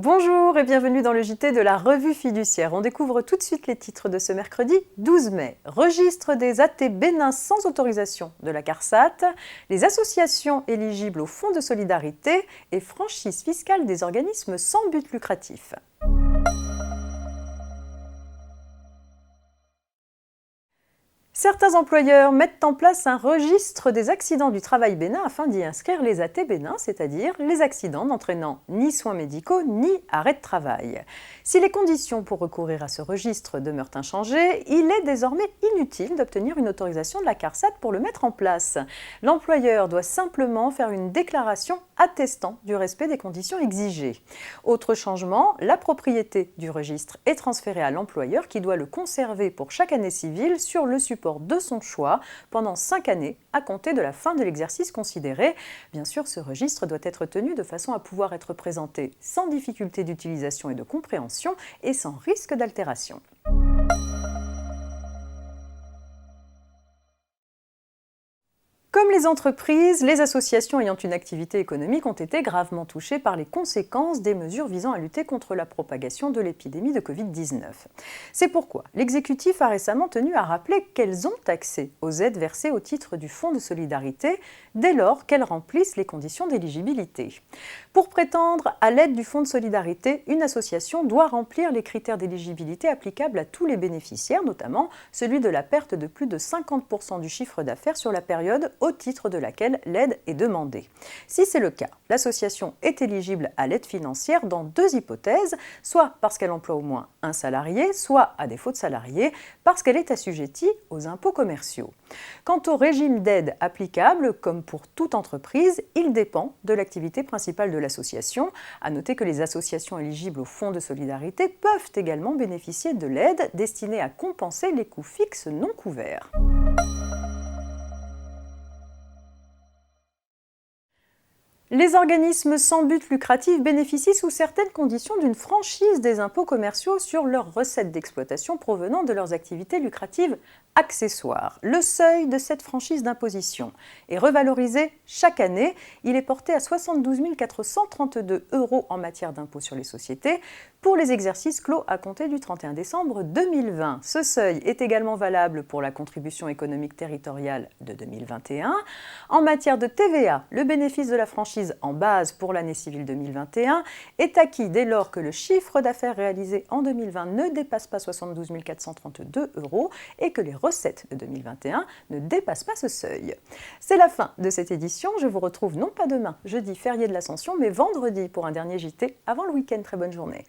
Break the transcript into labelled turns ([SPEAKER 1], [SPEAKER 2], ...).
[SPEAKER 1] Bonjour et bienvenue dans le JT de la Revue Fiduciaire. On découvre tout de suite les titres de ce mercredi 12 mai. Registre des AT Bénin sans autorisation de la CARSAT, les associations éligibles au Fonds de solidarité et franchise fiscale des organismes sans but lucratif. Certains employeurs mettent en place un registre des accidents du travail bénin afin d'y inscrire les AT bénin, c'est-à-dire les accidents n'entraînant ni soins médicaux ni arrêt de travail. Si les conditions pour recourir à ce registre demeurent inchangées, il est désormais inutile d'obtenir une autorisation de la CARSAT pour le mettre en place. L'employeur doit simplement faire une déclaration attestant du respect des conditions exigées. Autre changement, la propriété du registre est transférée à l'employeur qui doit le conserver pour chaque année civile sur le support de son choix pendant 5 années à compter de la fin de l'exercice considéré. Bien sûr, ce registre doit être tenu de façon à pouvoir être présenté sans difficulté d'utilisation et de compréhension et sans risque d'altération. Comme les entreprises, les associations ayant une activité économique ont été gravement touchées par les conséquences des mesures visant à lutter contre la propagation de l'épidémie de Covid-19. C'est pourquoi l'exécutif a récemment tenu à rappeler qu'elles ont accès aux aides versées au titre du Fonds de solidarité dès lors qu'elles remplissent les conditions d'éligibilité. Pour prétendre à l'aide du Fonds de solidarité, une association doit remplir les critères d'éligibilité applicables à tous les bénéficiaires, notamment celui de la perte de plus de 50% du chiffre d'affaires sur la période au titre de laquelle l'aide est demandée. Si c'est le cas, l'association est éligible à l'aide financière dans 2 hypothèses, soit parce qu'elle emploie au moins un salarié, soit, à défaut de salarié, parce qu'elle est assujettie aux impôts commerciaux. Quant au régime d'aide applicable, comme pour toute entreprise, il dépend de l'activité principale de l'association. À noter que les associations éligibles au Fonds de solidarité peuvent également bénéficier de l'aide destinée à compenser les coûts fixes non couverts. Les organismes sans but lucratif bénéficient sous certaines conditions d'une franchise des impôts commerciaux sur leurs recettes d'exploitation provenant de leurs activités lucratives accessoires. Le seuil de cette franchise d'imposition est revalorisé chaque année. Il est porté à 72 432 € en matière d'impôt sur les sociétés pour les exercices clos à compter du 31 décembre 2020. Ce seuil est également valable pour la contribution économique territoriale de 2021. En matière de TVA, le bénéfice de la franchise en base pour l'année civile 2021 est acquis dès lors que le chiffre d'affaires réalisé en 2020 ne dépasse pas 72 432 € et que les recettes de 2021 ne dépassent pas ce seuil. C'est la fin de cette édition. Je vous retrouve non pas demain, jeudi férié de l'Ascension, mais vendredi pour un dernier JT avant le week-end. Très bonne journée.